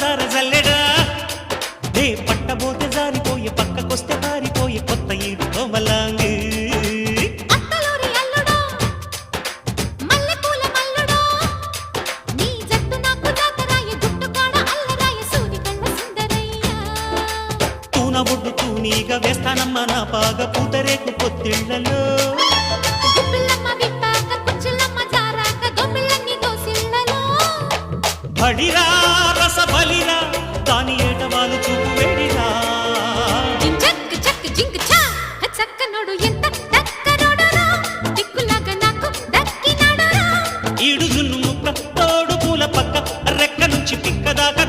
పంచదార జల్లెడా నే పట్టబోతే జారిపోయే పక్కకొస్తే పారిపోయే కొత్త ఈడు కోమలాంగి అత్తలోరి అల్లుడా మల్లెపూల మల్లుడా నీ జట్టు నాకు జాతరాయ గుట్టు కాడ అల్లరాయ సూది కళ్ళ సుందరయ్య తూన ఒడ్డు తూనీగా వేస్తానమ్మా నా పాగ పూతరేకు పొత్తిళ్లలో గుప్పిళ్ళమ్మ విప్పాక కుచ్చిళ్ళమ్మ జారాక దొమ్మిళ్ళన్ని దోసిళ్ళలో బడిరా రస బలిరా దాని ఏటవాలు చూపు వేడిరా జింజక్ చక్ జింగ్ చా చక్కనోడు ఎంత దక్కనోడురా దిక్కులాగా నాకు దక్కినాడురా ఈడు జున్ను ముక్క తోడు పూల పక్క రెక్క నుంచి పిక్క దాకా